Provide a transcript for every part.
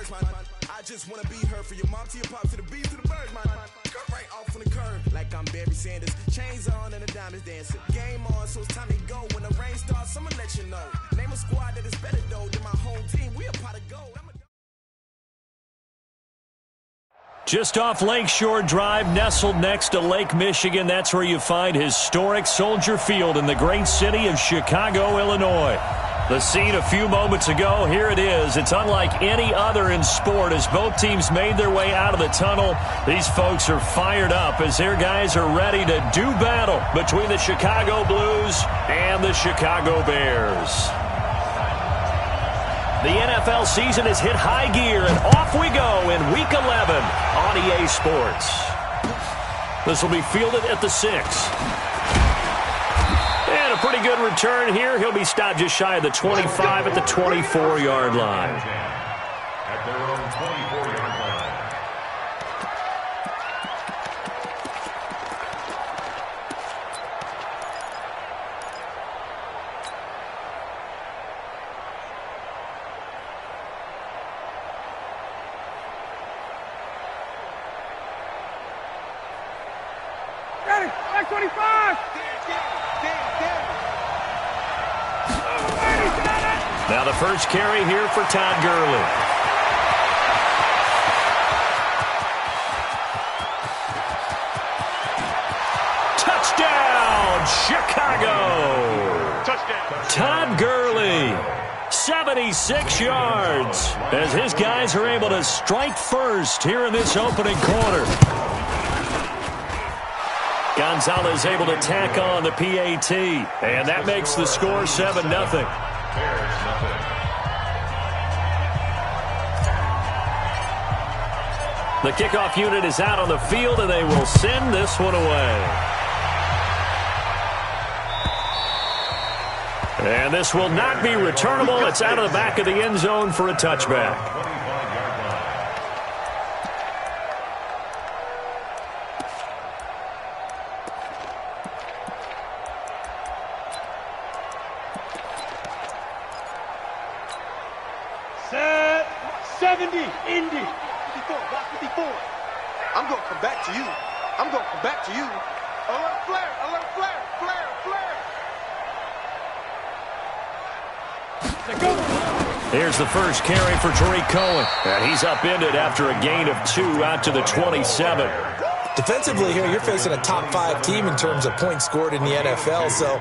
first, man. I just wanna be her for your mom to your pop to the beat to the bird, man. Cut right off on the curb like I'm Barry Sanders. Chains on and the diamonds dancing. Game on, so it's time to go. When the rain starts, I'ma let you know. Name a squad that is better though than my home team. We a pot of gold. Just off Lakeshore Drive, nestled next to Lake Michigan, that's where you find historic Soldier Field in the great city of Chicago, Illinois. The scene a few moments ago, here it is. It's unlike any other in sport as both teams made their way out of the tunnel. These folks are fired up as their guys are ready to do battle between the Chicago Blues and the Chicago Bears. The NFL season has hit high gear, and off we go in Week 11 on EA Sports. This will be fielded at the 6. And a pretty good return here. He'll be stopped just shy of the 25 at the 24-yard line. At their own 24-yard line. Back 25! Now the first carry here for Todd Gurley. Touchdown, Chicago! Touchdown! Todd Gurley, 76 yards, as his guys are able to strike first here in this opening quarter. Gonzalez able to tack on the PAT, and that makes the score 7-0. The kickoff unit is out on the field, and they will send this one away. And this will not be returnable. It's out of the back of the end zone for a touchback. Set 70, Indy. 54, block 54. I'm going to come back to you. I'm going to come back to you. Alert flare, alert flare, flare, flare. Here's the first carry for Tariq Cohen. And he's upended after a gain of 2 out to the 27. Defensively here, you're facing a top 5 team in terms of points scored in the NFL. So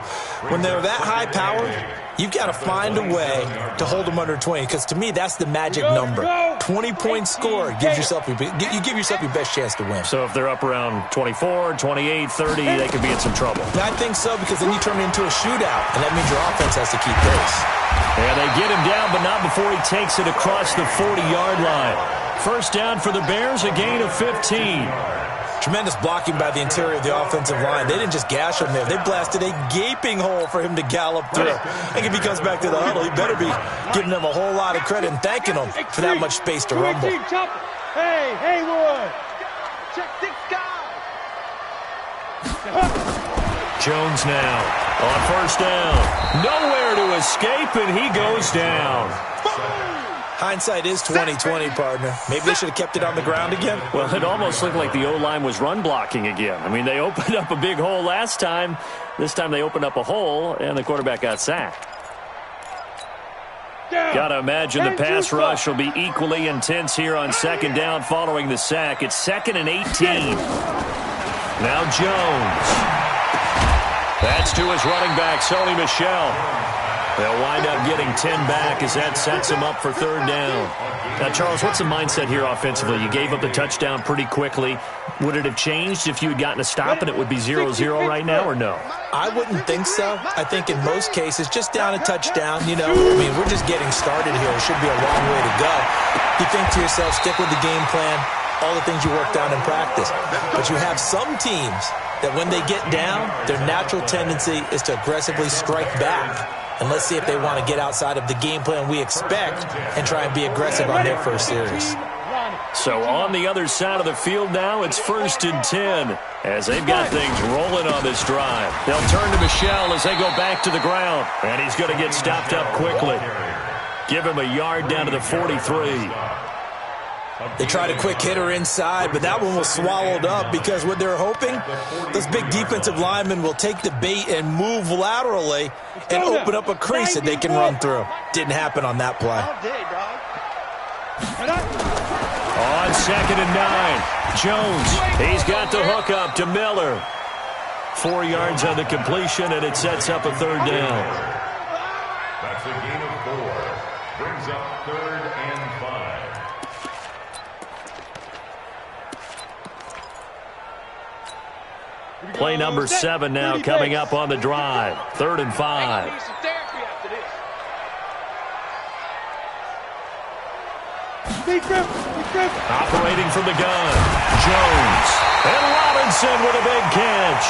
when they're that high powered, you've got to find a way to hold them under 20. Because to me, that's the magic number. 20 points scored gives yourself you give yourself your best chance to win. So if they're up around 24, 28, 30, they could be in some trouble. I think so, because then you turn it into a shootout, and that means your offense has to keep pace. And they get him down, but not before he takes it across the 40-yard line. First down for the Bears, a gain of 15. Tremendous blocking by the interior of the offensive line. They didn't just gash him there. They blasted a gaping hole for him to gallop through. I think if he comes back to the huddle, he better be giving them a whole lot of credit and thanking them for that much space to rumble. Hey, Haywood. Check 6 guys. Jones now on first down. Nowhere to escape, and he goes down. Hindsight is 20/20, partner. Maybe they should have kept it on the ground again. Well, it almost looked like the O-line was run blocking again. I mean, they opened up a big hole last time. This time they opened up a hole, and the quarterback got sacked. Got to imagine the pass rush will be equally intense here on second down following the sack. It's 2nd and 18. Now Jones. That's to his running back, Sony Michel. They'll wind up getting 10 back as that sets them up for third down. Now, Charles, what's the mindset here offensively? You gave up the touchdown pretty quickly. Would it have changed if you had gotten a stop and it would be 0-0 right now, or no? I wouldn't think so. I think in most cases, just down a touchdown, you know, I mean, we're just getting started here. It should be a long way to go. You think to yourself, stick with the game plan, all the things you worked out in practice. But you have some teams that when they get down, their natural tendency is to aggressively strike back. And let's see if they want to get outside of the game plan we expect and try and be aggressive on their first series. So on the other side of the field now, it's 1st and 10 as they've got things rolling on this drive. They'll turn to Michel as they go back to the ground. And he's going to get stopped up quickly. Give him a yard down to the 43. They tried a quick hitter inside, but that one was swallowed up because what they're hoping, those big defensive linemen will take the bait and move laterally and open up a crease that they can run through. Didn't happen on that play. On 2nd and 9, Jones, he's got the hook up to Miller. 4 yards on the completion, and it sets up a 3rd down. That's a gain of 4. Brings up 3rd and 5. Play number 7 now coming up on the drive. 3rd and 5. Operating from the gun, Jones. And Robinson with a big catch.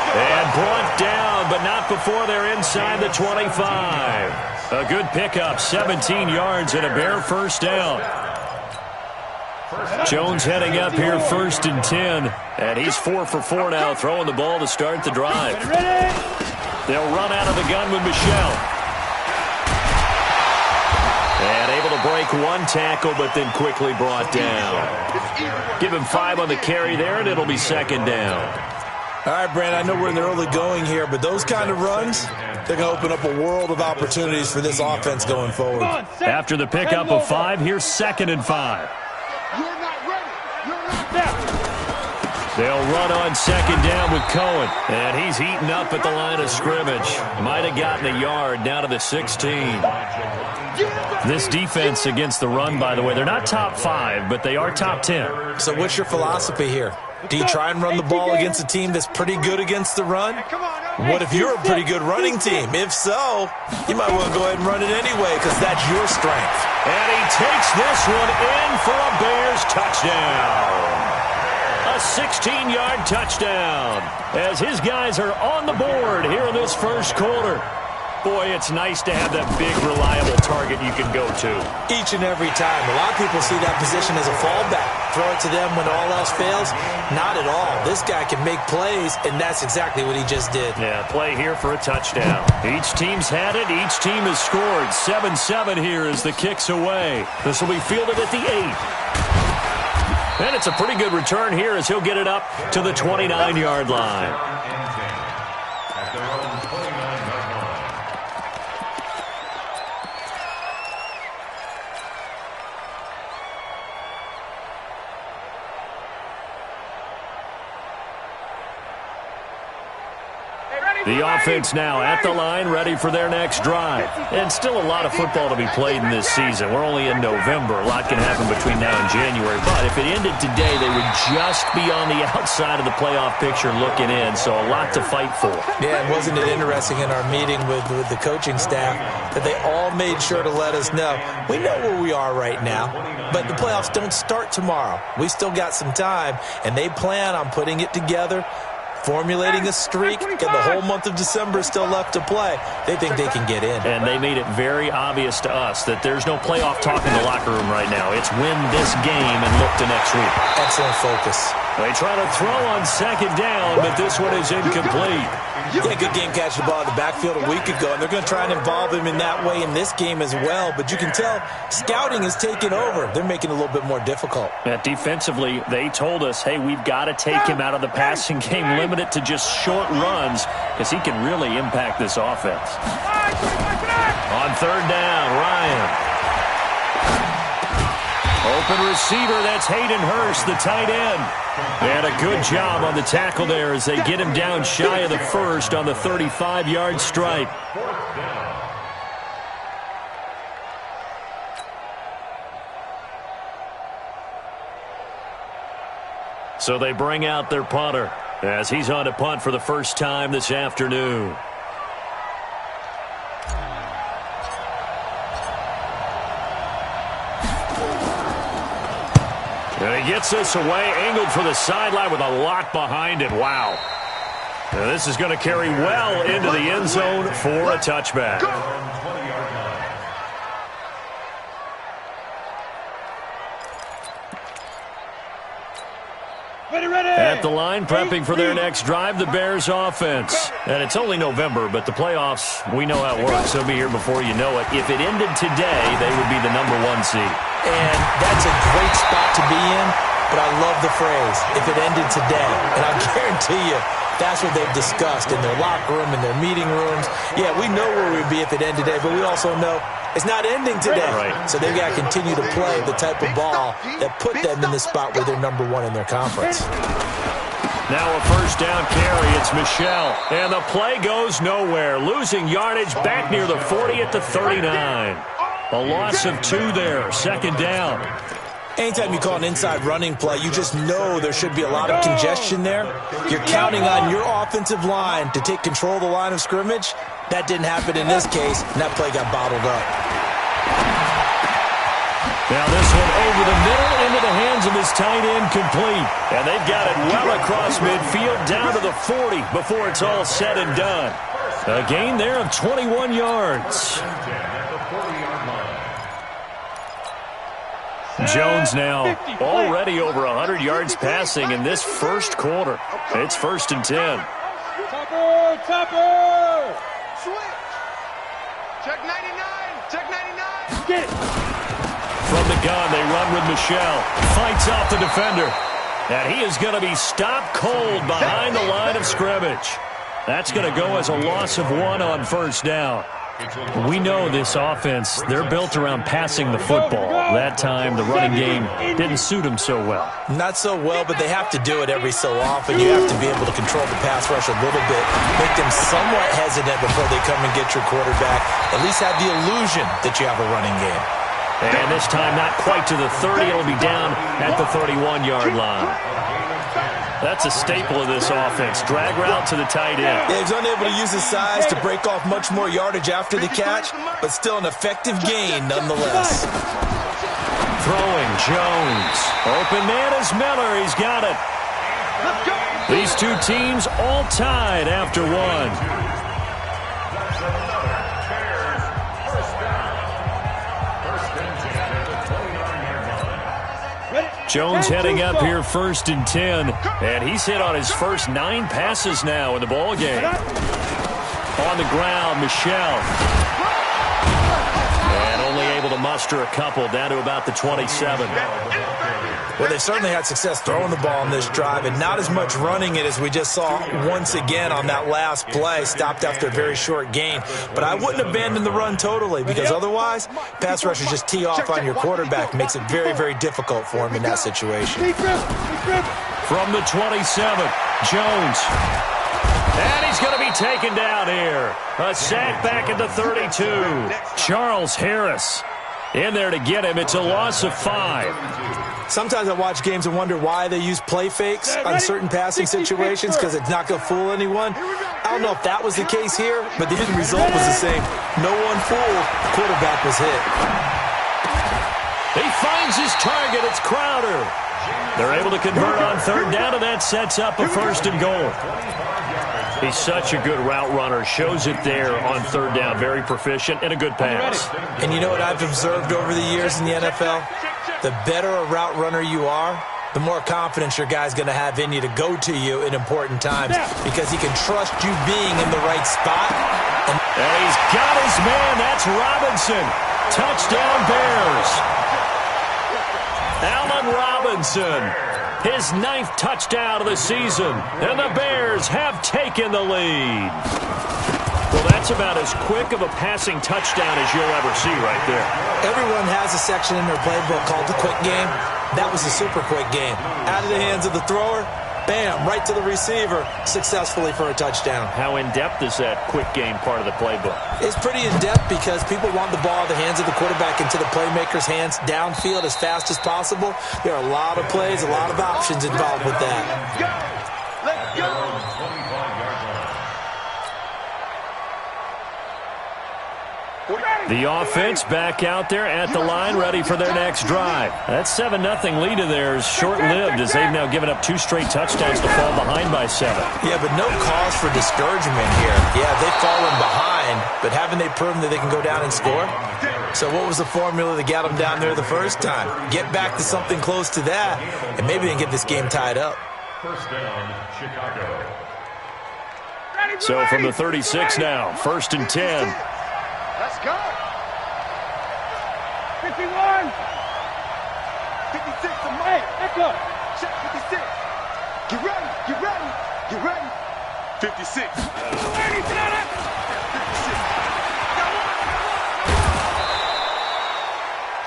And brought down, but not before they're inside the 25. A good pickup, 17 yards and a bare 1st down. Jones heading up here 1st and 10. And he's 4 for 4 now, throwing the ball to start the drive. They'll run out of the gun with Michel. And able to break 1 tackle, but then quickly brought down. Give him 5 on the carry there, and it'll be 2nd down. All right, Brand, I know we're in the early going here, but those kind of runs, they're going to open up a world of opportunities for this offense going forward. After the pickup of 5, here's 2nd and 5. They'll run on 2nd down with Cohen. And he's heating up at the line of scrimmage. Might have gotten a yard down to the 16. This defense against the run, by the way, they're not top 5, but they are top 10. So what's your philosophy here? Do you try and run the ball against a team that's pretty good against the run? What if you're a pretty good running team? If so, you might want to go ahead and run it anyway because that's your strength. And he takes this one in for a Bears touchdown. A 16-yard touchdown as his guys are on the board here in this 1st quarter. Boy, it's nice to have that big, reliable target you can go to. Each and every time. A lot of people see that position as a fallback. Throw it to them when all else fails. Not at all. This guy can make plays, and that's exactly what he just did. Yeah, play here for a touchdown. Each team's had it. Each team has scored. 7-7 here as the kick's away. This will be fielded at the 8. And it's a pretty good return here as he'll get it up to the 29-yard line. At their own 29-yard line. The offense now at the line, ready for their next drive. And still a lot of football to be played in this season. We're only in November. A lot can happen between now and January. But if it ended today, they would just be on the outside of the playoff picture looking in. So a lot to fight for. Yeah, and wasn't it interesting in our meeting with the coaching staff that they all made sure to let us know, we know where we are right now, but the playoffs don't start tomorrow. We still got some time, and they plan on putting it together, formulating a streak, and the whole month of December is still left to play. They think they can get in. And they made it very obvious to us that there's no playoff talk in the locker room right now. It's win this game and look to next week. Excellent focus. They try to throw on 2nd down, but this one is incomplete. Yeah, good game catching the ball in the backfield a week ago, and they're going to try and involve him in that way in this game as well. But you can tell scouting is taking over. They're making it a little bit more difficult. Defensively, they told us, hey, we've got to take him out of the passing game, limit it to just short runs, because he can really impact this offense. On 3rd down, Ryan. Open receiver, that's Hayden Hurst, the tight end. And a good job on the tackle there as they get him down shy of the 1st on the 35-yard strike. So they bring out their punter as he's on to punt for the first time this afternoon. And he gets this away, angled for the sideline with a lot behind it. Wow. And this is going to carry well into the end zone for a touchback. At the line, prepping for their next drive, the Bears offense. And it's only November, but the playoffs, we know how it works. They'll be here before you know it. If it ended today, they would be the #1 seed. And that's a great spot to be in, but I love the phrase, if it ended today. And I'll guarantee you, that's what they've discussed in their locker room, in their meeting rooms. Yeah, we know where we'd be if it ended today, but we also know it's not ending today. Right. So they've got to continue to play the type of ball that put them in the spot where they're number one in their conference. Now a first down carry. It's Michel. And the play goes nowhere. Losing yardage back near the 40 at the 39. A loss of 2 there. Second down. Anytime you call an inside running play, you just know there should be a lot of congestion there. You're counting on your offensive line to take control of the line of scrimmage. That didn't happen in this case, and that play got bottled up. Now this one over the middle into the hands of his tight end, complete. And they've got it well across midfield down to the 40 before it's all said and done. A gain there of 21 yards. Jones now already over 100 yards passing in this first quarter. It's 1st and 10. Topper! Switch. Check 99. Check 99. Get it. From the gun, they run with Michel. Fights off the defender. And he is going to be stopped cold behind the line of scrimmage. That's going to go as a loss of 1 on first down. We know this offense, they're built around passing the football. That time, the running game didn't suit them so well. Not so well, but they have to do it every so often. You have to be able to control the pass rush a little bit, make them somewhat hesitant before they come and get your quarterback. At least have the illusion that you have a running game. And this time, not quite to the 30. It'll be down at the 31-yard line. That's a staple of this offense. Drag route to the tight end. Yeah, he's unable to use his size to break off much more yardage after the catch, but still an effective gain nonetheless. Throwing, Jones. Open man is Miller. He's got it. These two teams all tied after 1. Jones heading up here 1st and 10. And he's hit on his first 9 passes now in the ball game. On the ground, Michel. And only able to muster a couple down to about the 27. Well, they certainly had success throwing the ball on this drive, and not as much running it as we just saw once again on that last play. Stopped after a very short gain. But I wouldn't abandon the run totally, because otherwise, pass rushers just tee off on your quarterback. Makes it very, very difficult for him in that situation. From the 27, Jones. And he's going to be taken down here. A sack back at the 32. Charles Harris in there to get him. It's a loss of 5. Sometimes I watch games and wonder why they use play fakes on certain passing situations, because it's not going to fool anyone. I don't know if that was the case here, but the end result was the same. No one fooled. The quarterback was hit. He finds his target. It's Crowder. They're able to convert on 3rd down, and that sets up a 1st and goal. He's such a good route runner. Shows it there on 3rd down. Very proficient and a good pass. And you know what I've observed over the years in the NFL? The better a route runner you are, the more confidence your guy's going to have in you to go to you in important times, because he can trust you being in the right spot. And he's got his man. That's Robinson. Touchdown Bears. Allen Robinson. His 9th touchdown of the season. And the Bears have taken the lead. Well, that's about as quick of a passing touchdown as you'll ever see right there. Everyone has a section in their playbook called the quick game. That was a super quick game. Out of the hands of the thrower, bam, right to the receiver, successfully for a touchdown. How in-depth is that quick game part of the playbook? It's pretty in-depth because people want the ball in the hands of the quarterback into the playmaker's hands downfield as fast as possible. There are a lot of plays, a lot of options involved with that. Let's go. The offense back out there at the line, ready for their next drive. That 7-0 lead of theirs short-lived, as they've now given up 2 straight touchdowns to fall behind by 7. Yeah, but no cause for discouragement here. Yeah, they've fallen behind, but haven't they proven that they can go down and score? So what was the formula that got them down there the first time? Get back to something close to that, and maybe they can get this game tied up. First down, Chicago. So from the 36 now, 1st and 10. Let's go. 51. 56 to Mike. Hey, back up. Check 56. Get ready, get ready, get ready. 56. 56.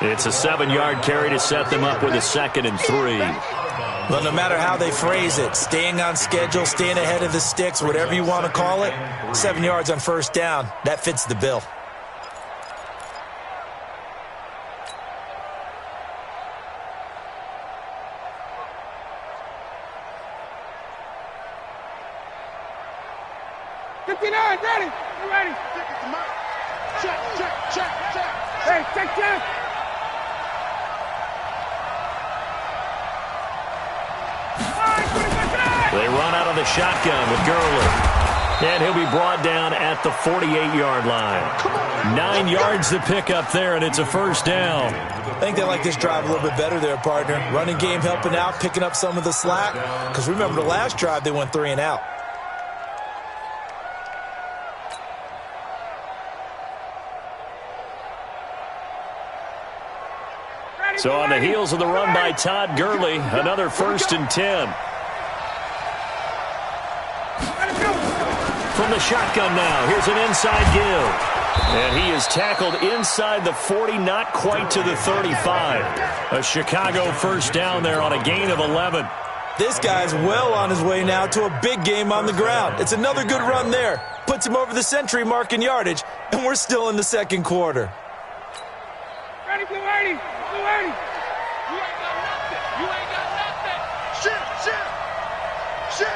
It's a 7-yard carry to set them up with a 2nd and 3. Well, no matter how they phrase it, staying on schedule, staying ahead of the sticks, whatever you want to call it, 7 yards on first down, that fits the bill. Ready? You ready? Check, check, check, check. Hey, check. They run out of the shotgun with Gurley. And he'll be brought down at the 48-yard line. 9 yards to pick up there, and it's a first down. I think they like this drive a little bit better there, partner. Running game helping out, picking up some of the slack. Because remember the last drive, they went 3 and out. So on the heels of the run by Todd Gurley, another 1st and 10. From the shotgun now, here's an inside give. And he is tackled inside the 40, not quite to the 35. A Chicago first down there on a gain of 11. This guy's well on his way now to a big game on the ground. It's another good run there. Puts him over the century mark in yardage, and we're still in the second quarter. Ready. You ain't got nothing. Shift. Check.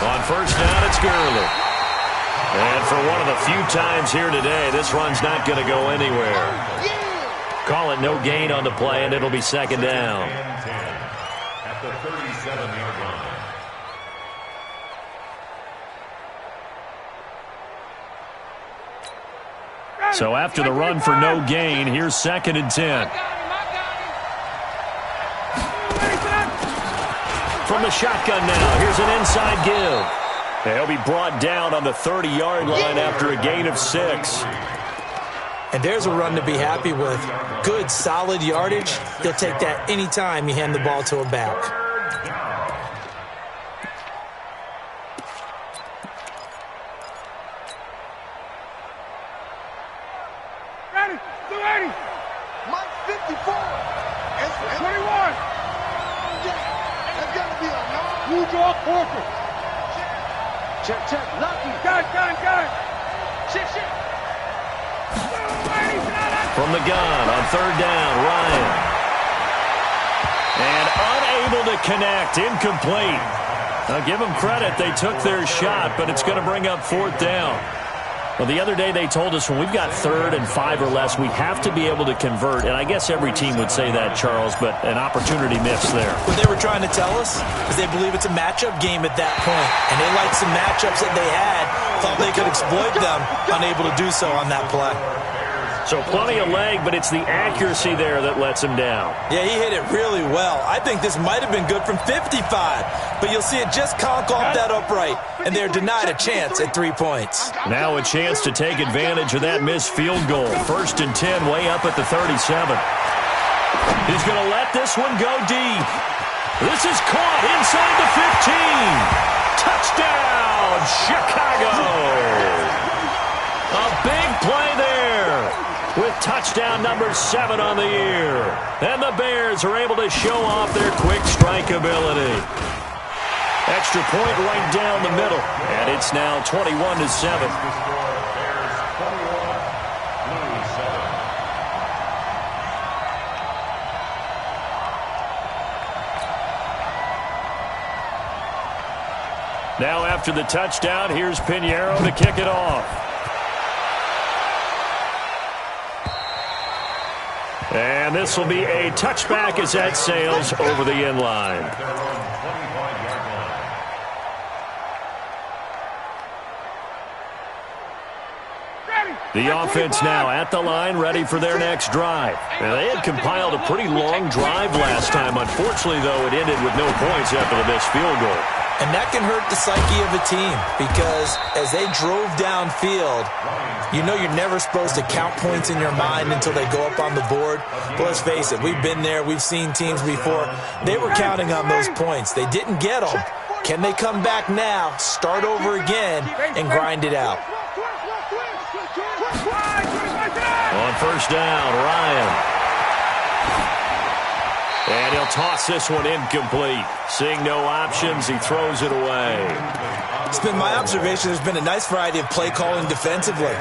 On first down, it's Gurley. And for one of the few times here today, this run's not going to go anywhere. Call it no gain on the play, and it'll be 2nd down. At the 37-yard line. So after the run for no gain, here's 2nd and 10. From the shotgun now, here's an inside give. He'll be brought down on the 30-yard line after a gain of 6. And there's a run to be happy with. Good, solid yardage. He'll take that anytime you hand the ball to a back. Ready. Mike 54. It's 21. That's got to be a long. You draw corporate. Check. Lucky. Gun. Shit. From the gun on 3rd down, Ryan. And unable to connect, incomplete. Now give them credit, they took their shot, but it's going to bring up 4th down. Well, the other day they told us when we've got 3rd and 5 or less, we have to be able to convert. And I guess every team would say that, Charles, but an opportunity missed there. What they were trying to tell us is they believe it's a matchup game at that point. And they liked some matchups that they had, thought they could exploit them, unable to do so on that play. So plenty of leg, but it's the accuracy there that lets him down. Yeah, he hit it really well. I think this might have been good from 55, but you'll see it just conk off that upright, and they're denied a chance at 3 points. Now a chance to take advantage of that missed field goal. 1st and 10, way up at the 37. He's going to let this one go deep. This is caught inside the 15. Touchdown, Chicago. A big play there, with touchdown number 7 on the year. And the Bears are able to show off their quick strike ability. Extra point right down the middle, and it's now 21-7. Now after the touchdown, here's Pinheiro to kick it off. And this will be a touchback as that sails over the end line. The offense now at the line, ready for their next drive. Now, they had compiled a pretty long drive last time. Unfortunately, though, it ended with no points after the missed field goal. And that can hurt the psyche of a team because as they drove downfield, you know you're never supposed to count points in your mind until they go up on the board. But let's face it, we've been there. We've seen teams before. They were counting on those points. They didn't get them. Can they come back now, start over again, and grind it out? On first down, Ryan. And he'll toss this one incomplete. Seeing no options, he throws it away. It's been my observation there's been a nice variety of play calling defensively.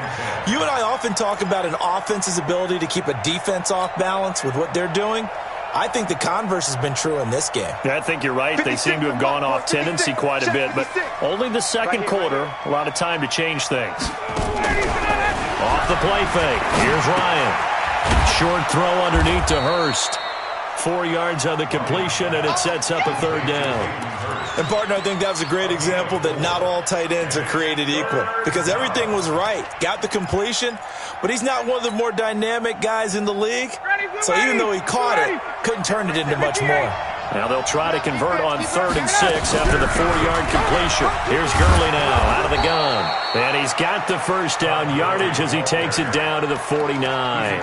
You and I often talk about an offense's ability to keep a defense off balance with what they're doing. I think the converse has been true in this game. Yeah, I think you're right. They seem to have gone off tendency quite a bit, but only the second quarter, a lot of time to change things. Off the play fake. Here's Ryan. Short throw underneath to Hurst. 4 yards on the completion, and it sets up a third down. And, partner, I think that was a great example that not all tight ends are created equal because everything was right. Got the completion, but he's not one of the more dynamic guys in the league. So even though he caught it, couldn't turn it into much more. Now they'll try to convert on 3rd and 6 after the 4-yard completion. Here's Gurley now out of the gun. And he's got the first down yardage as he takes it down to the 49.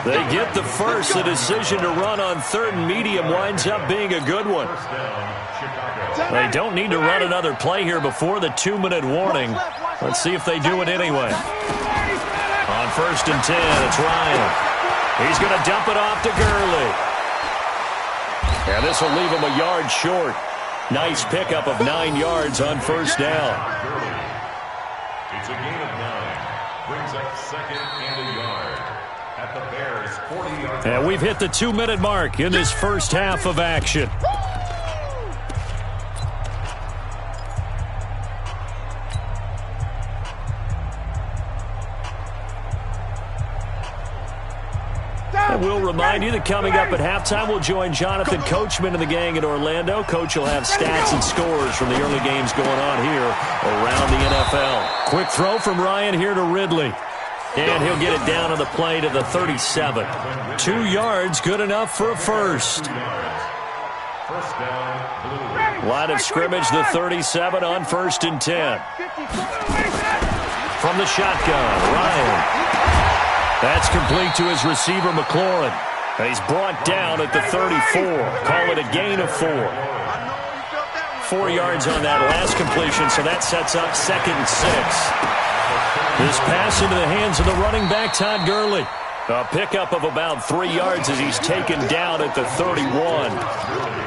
They get the first. The decision to run on 3rd and medium winds up being a good one. They don't need to run another play here before the 2-minute warning. Let's see if they do it anyway. On 1st and 10, it's Ryan. He's going to dump it off to Gurley. And this will leave him a yard short. Nice pickup of 9 yards on first down. It's a gain of 9. Brings up 2nd and a yard at the Bears' 40-yard line. And we've hit the 2-minute mark in this first half of action. And we'll remind you that coming up at halftime, we'll join Jonathan Coachman and the gang in Orlando. Coach will have stats and scores from the early games going on here around the NFL. Quick throw from Ryan here to Ridley. And he'll get it down on the play to the 37. 2 yards, good enough for a first. Line of scrimmage, the 37 on 1st and 10. From the shotgun, Ryan. That's complete to his receiver, McLaurin. And he's brought down at the 34. Call it a gain of 4. 4 yards on that last completion, so that sets up 2nd and 6. This pass into the hands of the running back, Todd Gurley. A pickup of about 3 yards as he's taken down at the 31.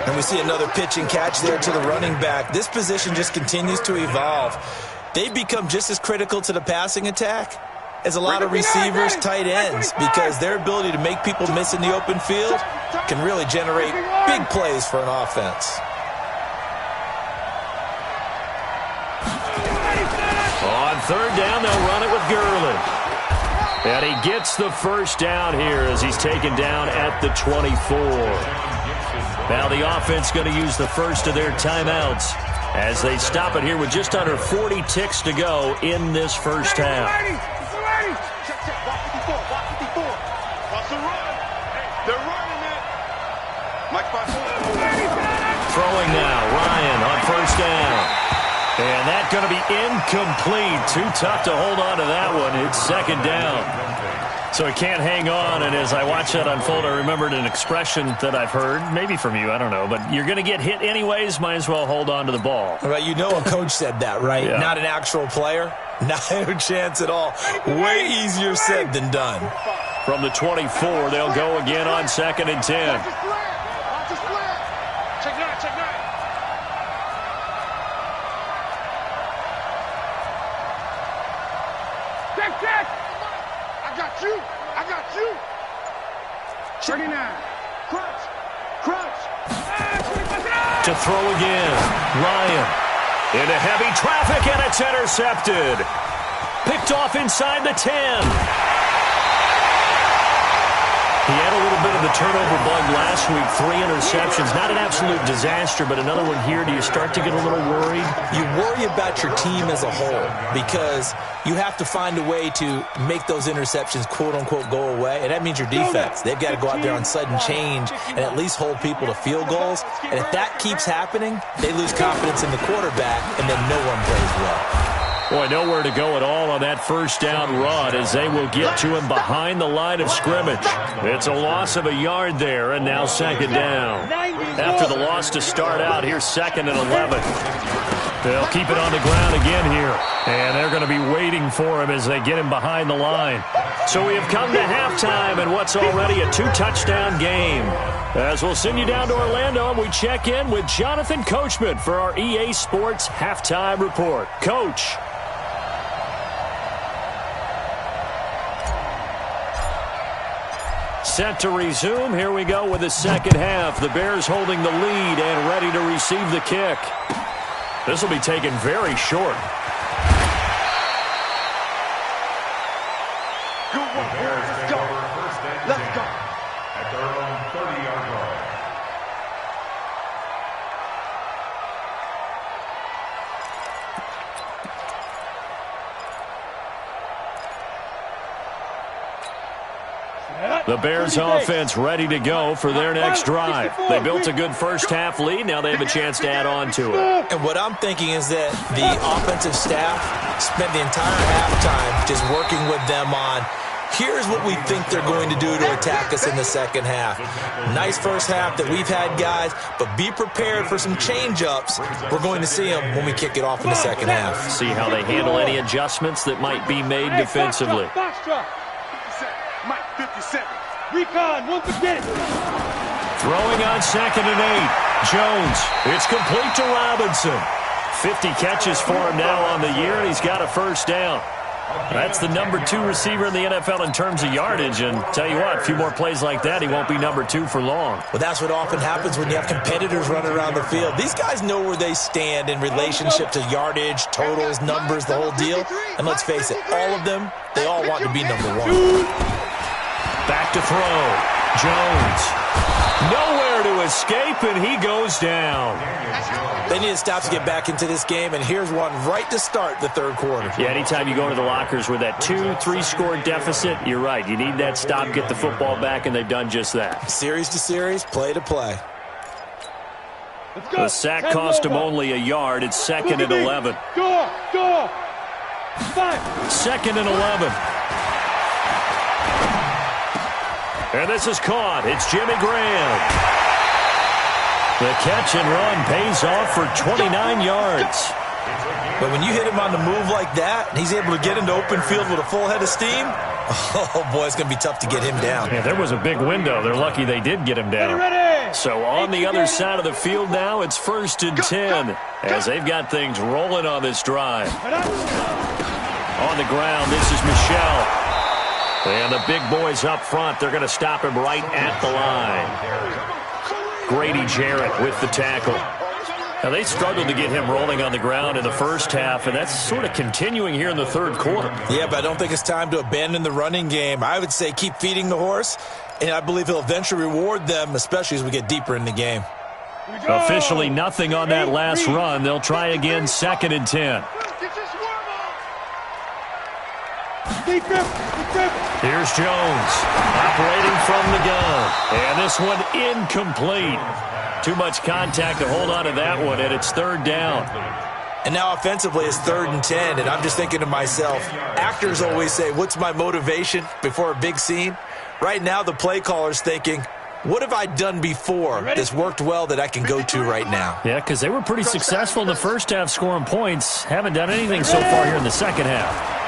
And we see another pitch and catch there to the running back. This position just continues to evolve. They've become just as critical to the passing attack as a lot of receivers, tight ends, because their ability to make people miss in the open field can really generate big plays for an offense. On 3rd down, they'll run it with Gurley. And he gets the first down here as he's taken down at the 24. Now the offense going to use the first of their timeouts as they stop it here with just under 40 ticks to go in this first half. Throwing now, Ryan on 1st down. And that's going to be incomplete. Too tough to hold on to that one. It's 2nd down. So he can't hang on, and as I watch that unfold, I remembered an expression that I've heard, maybe from you, I don't know, but you're going to get hit anyways, might as well hold on to the ball. Well, you know a coach said that, right? Yeah. Not an actual player. Not a chance at all. Way easier said than done. From the 24, they'll go again on 2nd and 10. I got you. 39. Crunch. To throw again. Ryan. Into heavy traffic, and it's intercepted. Picked off inside the 10. He had a little bit of the turnover bug last week, 3 interceptions. Not an absolute disaster, but another one here. Do you start to get a little worried? You worry about your team as a whole because you have to find a way to make those interceptions, quote-unquote, go away, and that means your defense. They've got to go out there on sudden change and at least hold people to field goals, and if that keeps happening, they lose confidence in the quarterback, and then no one plays well. Boy, nowhere to go at all on that first down run as they will get to him behind the line of scrimmage. It's a loss of a yard there, and now second down. After the loss to start out, here's 2nd and 11. They'll keep it on the ground again here, and they're going to be waiting for him as they get him behind the line. So we have come to halftime in what's already a 2-touchdown game. As we'll send you down to Orlando, and we check in with Jonathan Coachman for our EA Sports Halftime Report. Coach. Set to resume. Here we go with the second half. The Bears holding the lead and ready to receive the kick. This will be taken very short. Good one, boys. Let's go. Let's go. At their own 30-yard line. The Bears offense ready to go for their next drive. They built a good first half lead. Now they have a chance to add on to it. And what I'm thinking is that the offensive staff spent the entire halftime just working with them on, here's what we think they're going to do to attack us in the second half. Nice first half that we've had, guys, but be prepared for some change-ups. We're going to see them when we kick it off in the second half. See how they handle any adjustments that might be made defensively. Mike 57. Recon, once again. Throwing on 2nd and 8. Jones. It's complete to Robinson. 50 catches for him now on the year, and he's got a first down. That's the number 2 receiver in the NFL in terms of yardage, and tell you what, a few more plays like that, he won't be number 2 for long. Well, that's what often happens when you have competitors running around the field. These guys know where they stand in relationship to yardage, totals, numbers, the whole deal. And let's face it, all of them, they all want to be number 1. Back to throw. Jones. Nowhere to escape, and he goes down. They need to stop to get back into this game, and here's one right to start the third quarter. Yeah, anytime you go into the lockers with that 2-3 deficit, you're right. You need that stop, get the football back, and they've done just that. Series to series, play to play. The sack cost him only a yard. It's 2nd and 11. Door. 2nd and 11. And this is caught. It's Jimmy Graham. The catch and run pays off for 29 yards. But when you hit him on the move like that, and he's able to get into open field with a full head of steam, oh, boy, it's going to be tough to get him down. Yeah, there was a big window. They're lucky they did get him down. So on the other side of the field now, it's 1st and 10 as they've got things rolling on this drive. On the ground, this is Michel. And the big boys up front, they're going to stop him right at the line. Grady Jarrett with the tackle. Now, they struggled to get him rolling on the ground in the first half, and that's sort of continuing here in the third quarter. Yeah, but I don't think it's time to abandon the running game. I would say keep feeding the horse, and I believe he'll eventually reward them, especially as we get deeper in the game. Officially nothing on that last run. They'll try again, 2nd and 10. Here's Jones operating from the gun. And this one incomplete. Too much contact to hold on to that one, and it's 3rd down. And now offensively it's 3rd and 10, and I'm just thinking to myself, actors always say, what's my motivation before a big scene? Right now the play caller's thinking, what have I done before that's worked well that I can go to right now? Yeah, because they were pretty successful in the first half scoring points. Haven't done anything so far here in the second half.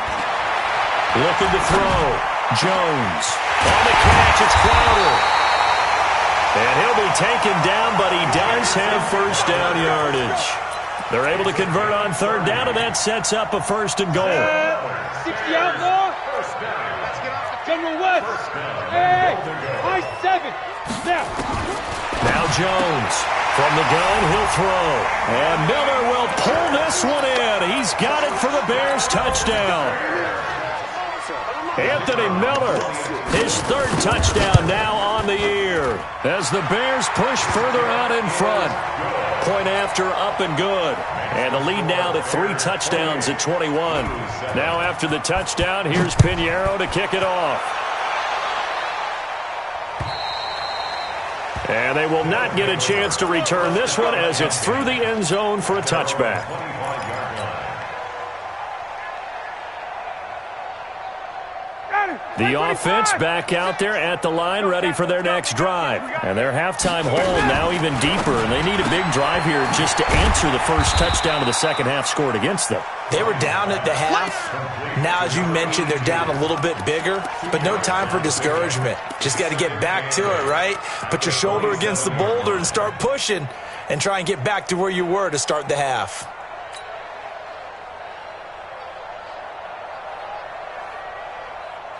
Looking to throw. Jones. On the catch, it's Crowder. And he'll be taken down, but he does have first down yardage. They're able to convert on 3rd down, and that sets up a 1st and goal. 60 outlaw. General West. Hey, high 7. Now Jones. From the gun, he'll throw. And Miller will pull this one in. He's got it for the Bears touchdown. Anthony Miller, his 3rd touchdown now on the year. as the Bears push further out in front. Point after, up and good. And the lead now to 3 touchdowns at 21. Now after the touchdown, here's Pinheiro to kick it off. And they will not get a chance to return this one as it's through the end zone for a touchback. The offense back out there at the line, ready for their next drive. And their halftime hole now even deeper, and they need a big drive here just to answer the first touchdown of the second half scored against them. They were down at the half. Now, as you mentioned, they're down a little bit bigger, but no time for discouragement. Just got to get back to it, right? Put your shoulder against the boulder and start pushing and try and get back to where you were to start the half.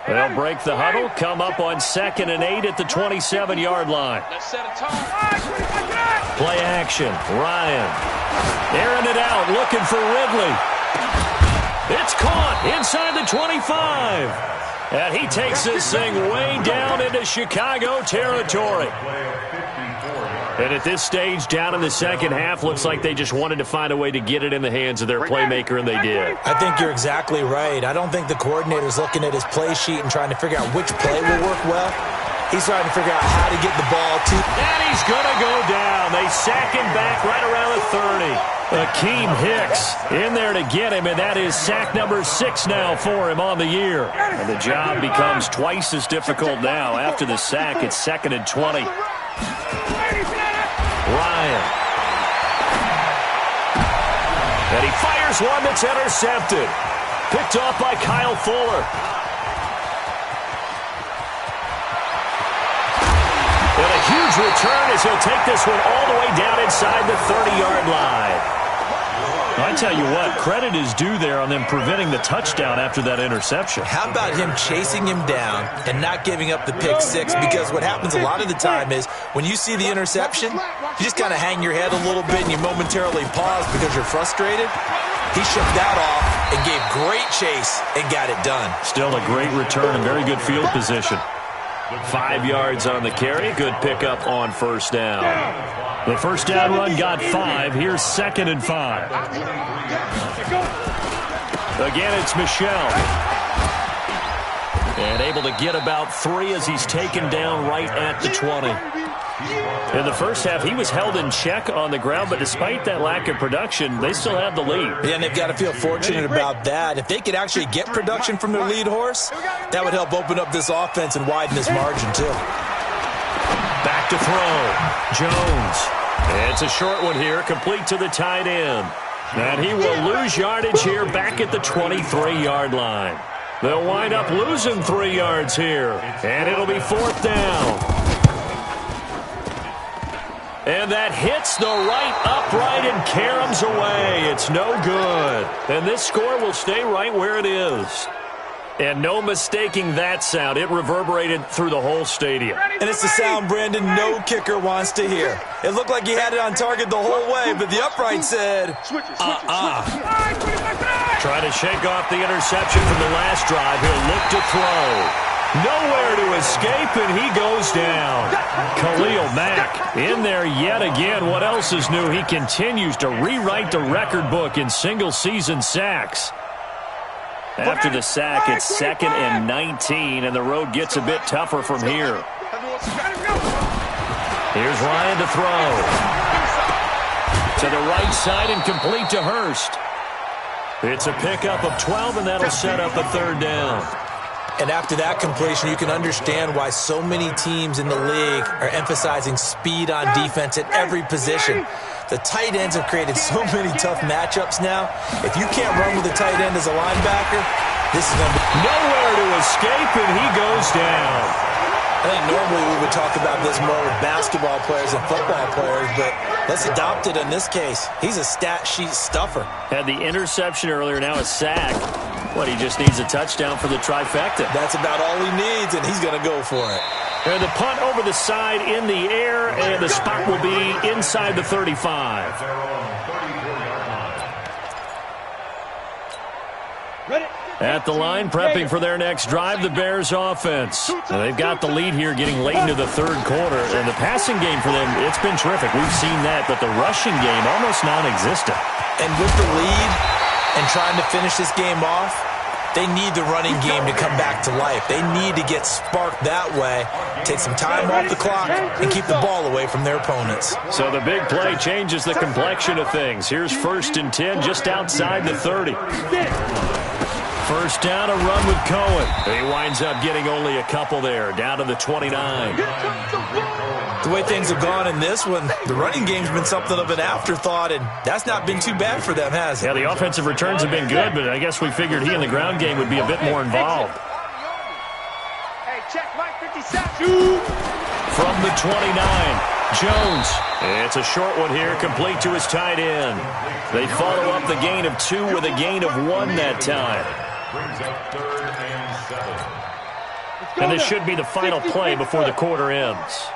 They'll break the huddle, come up on 2nd and 8 at the 27-yard line. Play action, Ryan. Airing it out, looking for Ridley. It's caught inside the 25. And he takes this thing way down into Chicago territory. And at this stage, down in the second half, looks like they just wanted to find a way to get it in the hands of their playmaker, and they did. I think you're exactly right. I don't think the coordinator's looking at his play sheet and trying to figure out which play will work well. He's trying to figure out how to get the ball to. And he's going to go down. They sack him back right around the 30. Akeem Hicks in there to get him, and that is sack number 6 now for him on the year. And the job becomes twice as difficult now. After the sack, it's 2nd and 20. Ryan. And he fires one that's intercepted. Picked off by Kyle Fuller. And a huge return as he'll take this one all the way down inside the 30-yard line. I tell you what, credit is due there on them preventing the touchdown after that interception. How about him chasing him down and not giving up the pick six? Because what happens a lot of the time is when you see the interception, you just kind of hang your head a little bit and you momentarily pause because you're frustrated. He shook that off and gave great chase and got it done. Still a great return and very good field position. 5 yards on the carry. Good pickup on first down. The first down run got 5. Here's 2nd and 5. Again, it's Michel. And able to get about 3 as he's taken down right at the 20. In the first half, he was held in check on the ground, but despite that lack of production, they still have the lead. Yeah, and they've got to feel fortunate about that. If they could actually get production from their lead horse, that would help open up this offense and widen this margin, too. Back to throw. Jones. It's a short one here, complete to the tight end. And he will lose yardage here back at the 23-yard line. They'll wind up losing 3 yards here. And it'll be 4th down. And that hits the right upright and caroms away. It's no good. And this score will stay right where it is. And no mistaking that sound. It reverberated through the whole stadium. And it's the sound, Brandon, no kicker wants to hear. It looked like he had it on target the whole way, but the upright said, Trying to shake off the interception from the last drive. He'll look to throw. Nowhere to escape, and he goes down. Khalil Mack in there yet again. What else is new? He continues to rewrite the record book in single-season sacks. After the sack, it's 2nd and 19, and the road gets a bit tougher from here. Here's Ryan to throw. To the right side and complete to Hurst. It's a pickup of 12, and that'll set up a 3rd down. And after that completion, you can understand why so many teams in the league are emphasizing speed on defense at every position. The tight ends have created so many tough matchups now. If you can't run with a tight end as a linebacker, this is going to be nowhere to escape, and he goes down. I think normally we would talk about this more with basketball players and football players, but let's adopt it in this case. He's a stat sheet stuffer. Had the interception earlier, now a sack. What, he just needs a touchdown for the trifecta. That's about all he needs, and he's going to go for it. And the punt over the side in the air, and the spot will be inside the 35. Ready? At the line, prepping for their next drive, the Bears offense. Now, they've got the lead here getting late into the third quarter. And the passing game for them, it's been terrific. We've seen that, but the rushing game almost non-existent. And with the lead and trying to finish this game off, they need the running game to come back to life. They need to get sparked that way, take some time off the clock, and keep the ball away from their opponents. So the big play changes the complexion of things. Here's 1st and 10 just outside the 30. First down, a run with Cohen. He winds up getting only a couple there, down to the 29. The way things have gone in this one, the running game's been something of an afterthought, and that's not been too bad for them, has it? Yeah, the offensive returns have been good, but I guess we figured he in the ground game would be a bit more involved. Hey, check Mike 57. From the 29, Jones. It's a short one here, complete to his tight end. They follow up the gain of 2 with a gain of 1 that time. Brings up 3rd and 7. And this should be the final play before the quarter ends.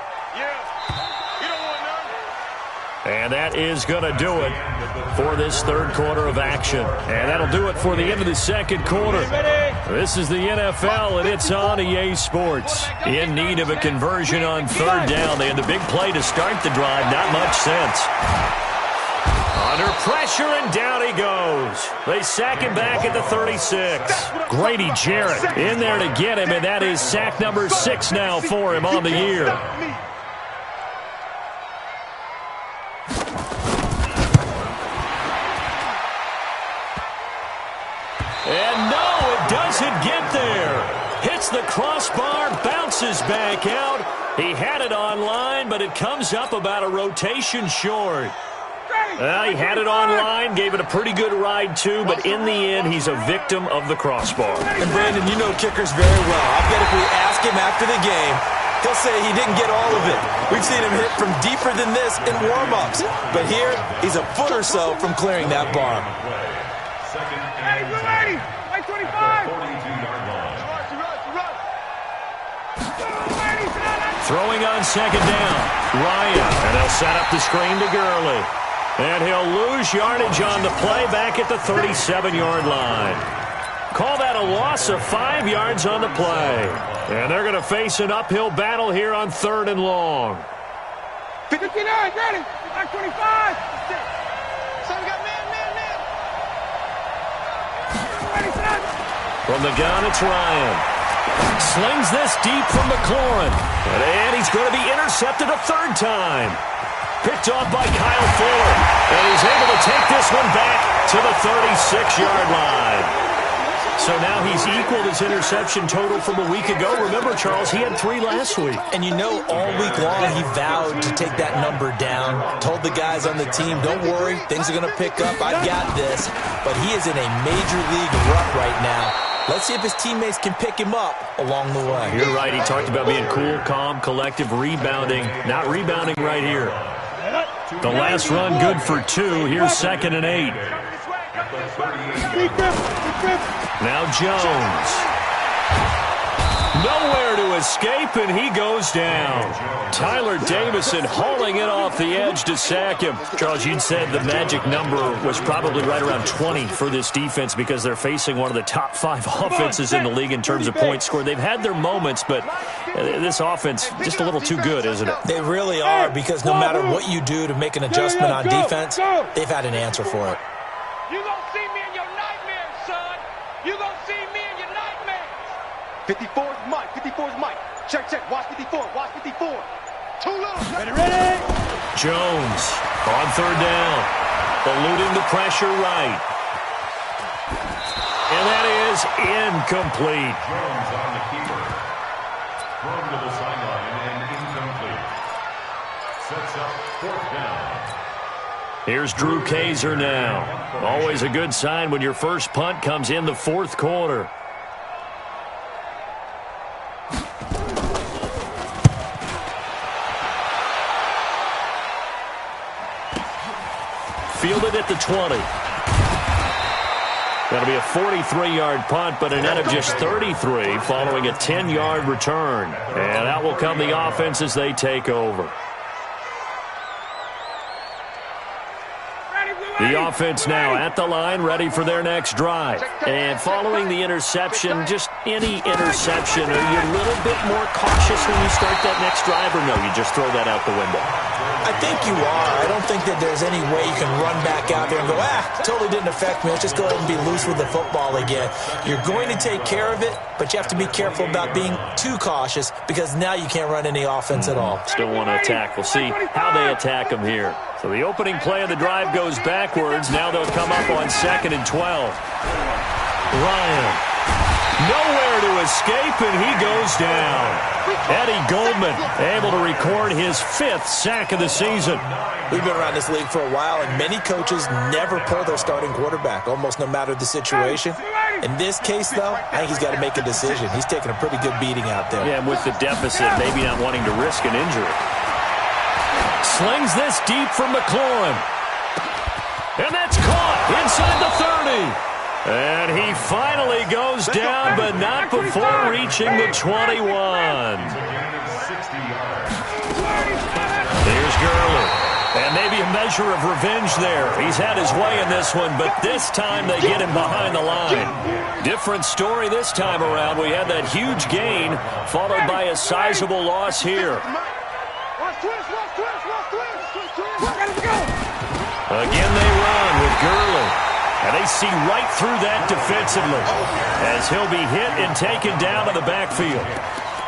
And that is going to do it for this third quarter of action. And that'll do it for the end of the second quarter. This is the NFL, and it's on EA Sports. In need of a conversion on 3rd down. They had the big play to start the drive. Not much sense. Under pressure, and down he goes. They sack him back at the 36. Grady Jarrett in there to get him, and that is sack number 6 now for him on the year. And no, it doesn't get there. Hits the crossbar, bounces back out. He had it online, but it comes up about a rotation short. He had it online, gave it a pretty good ride too, but in the end, he's a victim of the crossbar. And Brandon, you know kickers very well. I bet if we ask him after the game, he'll say he didn't get all of it. We've seen him hit from deeper than this in warm-ups. But here, he's a foot or so from clearing that bar. Hey, we're ready. Like 25. Throwing on 2nd down. Ryan, and they'll set up the screen to Gurley. And he'll lose yardage on the play back at the 37-yard line. Call that a loss of 5 yards on the play. And they're going to face an uphill battle here on 3rd and long. 59, ready. Like 25. So we got man. From the gun, it's Ryan. Slings this deep from McLaurin. And he's going to be intercepted a 3rd time. Picked off by Kyle Fuller. And he's able to take this one back to the 36-yard line. So now he's equaled his interception total from a week ago. Remember, Charles, he had 3 last week. And you know, all week long he vowed to take that number down. Told the guys on the team, don't worry, things are going to pick up. I've got this. But he is in a major league rut right now. Let's see if his teammates can pick him up along the way. You're right. He talked about being cool, calm, collective, rebounding. Not rebounding right here. The last run good for 2. Here's 2nd and 8. Now Jones. Nowhere to escape, and he goes down. Tyler Davison hauling it off the edge to sack him. Charles, you'd said the magic number was probably right around 20 for this defense because they're facing one of the top 5 offenses in the league in terms of points scored. They've had their moments, but this offense just a little too good, isn't it? They really are, because no matter what you do to make an adjustment on defense, they've had an answer for it. You gonna see me in your nightmares, son. You gonna see me in your nightmares. 54's Mike. 54's Mike. Check. Watch 54. Watch 54. Too little. Ready. Jones on 3rd down. Eluding the pressure right. And that is incomplete. Jones on the keeper. Thrown to the sideline and incomplete. Sets up 4th down. Here's Drew Kaiser now. Always a good sign when your first punt comes in the 4th quarter. Fielded at the 20. That'll be a 43-yard punt, but a net of just 33 following a 10-yard return. And out will come the offense as they take over. Ready, blue The offense now at the line, ready for their next drive. And following the interception, just any interception, are you a little bit more cautious when you start that next drive, or no, you just throw that out the window? I think you are. I don't think that there's any way you can run back out there and go, totally didn't affect me. Let's just go ahead and be loose with the football again. You're going to take care of it, but you have to be careful about being too cautious because now you can't run any offense at all. Still want to attack. We'll see how they attack them here. So the opening play of the drive goes backwards. Now they'll come up on 2nd and 12. Ryan. Nowhere to escape, and he goes down. Eddie Goldman able to record his 5th sack of the season. We've been around this league for a while, and many coaches never pull their starting quarterback, almost no matter the situation. In this case, though, I think he's got to make a decision. He's taking a pretty good beating out there. Yeah, and with the deficit, maybe not wanting to risk an injury. Slings this deep from McLaurin. And that's caught inside the 30. And he finally goes down, but not before reaching the 21. Here's Gurley. And maybe a measure of revenge there. He's had his way in this one, but this time they get him behind the line. Different story this time around. We had that huge gain, followed by a sizable loss here. Again they run with Gurley. And they see right through that defensively as he'll be hit and taken down in the backfield.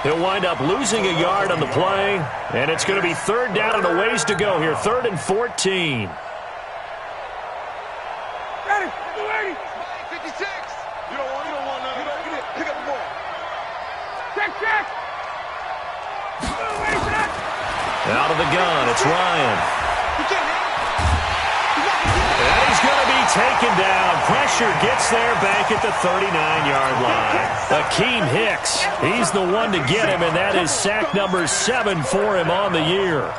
He'll wind up losing a yard on the play, and it's going to be 3rd down and a ways to go here, 3rd and 14. Ready, 56. You don't want none. Get it. Pick up the ball. Check. Out of the gun, it's Ryan. And he's going to be taken down. Pressure gets there back at the 39-yard line. Akeem Hicks, he's the one to get him, and that is sack number 7 for him on the year.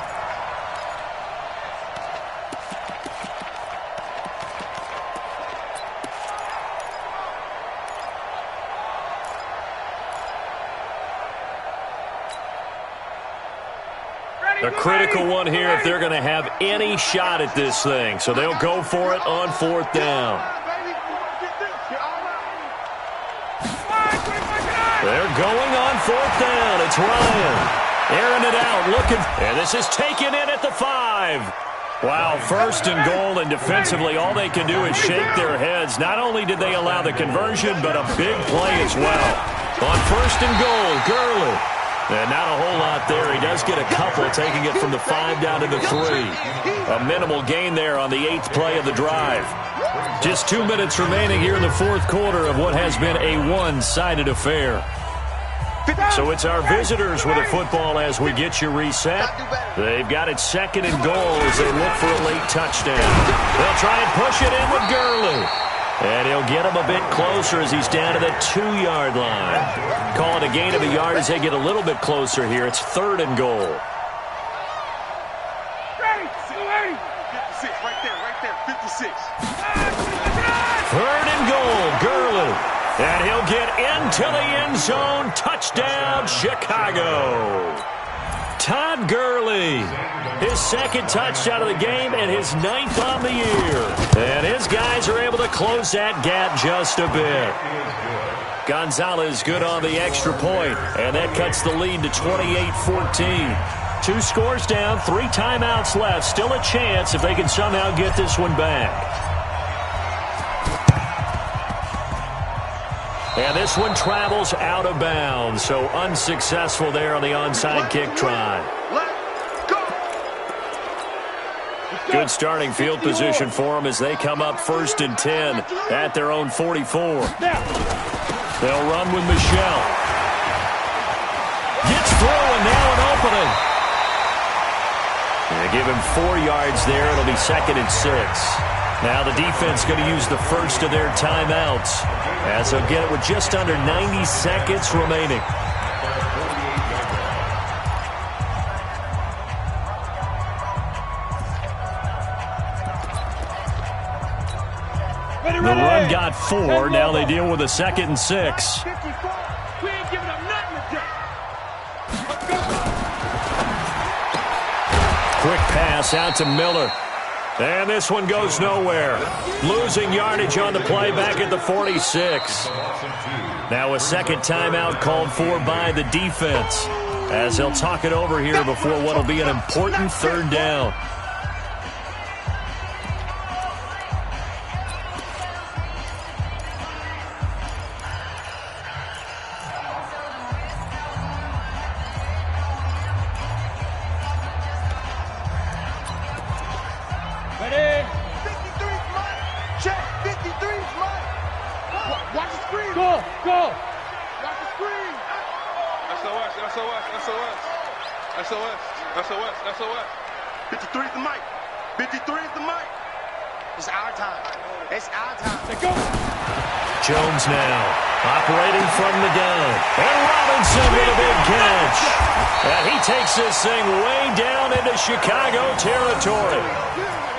A critical one here if they're going to have any shot at this thing. So they'll go for it on 4th down. They're going on 4th down. It's Ryan. Airing it out, looking. And this is taken in at the 5. Wow, 1st and goal, and defensively all they can do is shake their heads. Not only did they allow the conversion, but a big play as well. On 1st and goal, Gurley. And not a whole lot there. He does get a couple, taking it from the 5 down to the 3. A minimal gain there on the 8th play of the drive. Just 2 minutes remaining here in the 4th quarter of what has been a one-sided affair. So it's our visitors with the football as we get you reset. They've got it 2nd and goal as they look for a late touchdown. They'll try and push it in with Gurley. And he'll get him a bit closer as he's down to the 2-yard line. Call it a gain of a yard as they get a little bit closer here. It's 3rd and goal. Ready, 56, right there, 56. 3rd and goal, Gurley. And he'll get into the end zone. Touchdown, Chicago. Todd Gurley, his 2nd touchdown of the game and his 9th on the year. And his guys are able to close that gap just a bit. Gonzalez good on the extra point, and that cuts the lead to 28-14. 2 scores down, 3 timeouts left. Still a chance if they can somehow get this one back. And this one travels out of bounds, so unsuccessful there on the onside kick try. Good starting field position for them as they come up 1st and 10 at their own 44. They'll run with Michelle. Gets through, and now an opening. They give him 4 yards there. It'll be 2nd and 6. Now the defense going to use the first of their timeouts as they'll get it with just under 90 seconds remaining. The run got 4. Now they deal with a 2nd and 6. We ain't giving up nothing today. Quick pass out to Miller. And this one goes nowhere. Losing yardage on the play back at the 46. Now a second timeout called for by the defense, as they'll talk it over here before what will be an important third down. Ready? 53's mine. Check. 53's mine. Watch the screen. Go. Watch the screen. SOS. 53's the mic. 53's the mic. It's our time. Let's go. Jones now operating from the gun. And Robinson with a big catch. And he takes this thing way down into Chicago territory.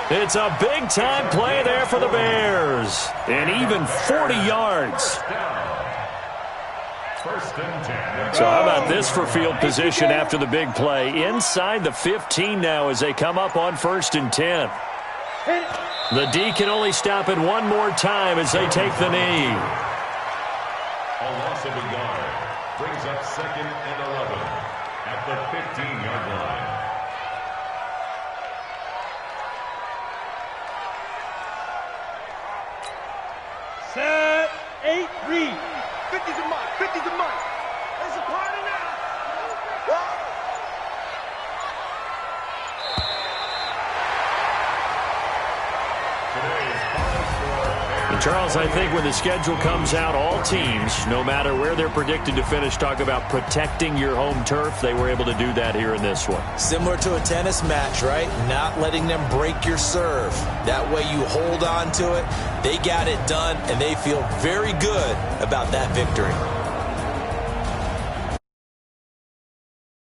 It's a big-time play there for the Bears. And even 40 yards. So how about this for field position after the big play? Inside the 15 now as they come up on 1st and 10. The D can only stop it one more time as they take the knee. A loss of a yard brings up 2nd and 11 at the 15-yard line. Set, 8, read. 50's a mic. It's a party now. And Charles, I think when the schedule comes out, all teams, no matter where they're predicted to finish, talk about protecting your home turf. They were able to do that here in this one. Similar to a tennis match, right? Not letting them break your serve. That way you hold on to it. They got it done, and they feel very good about that victory.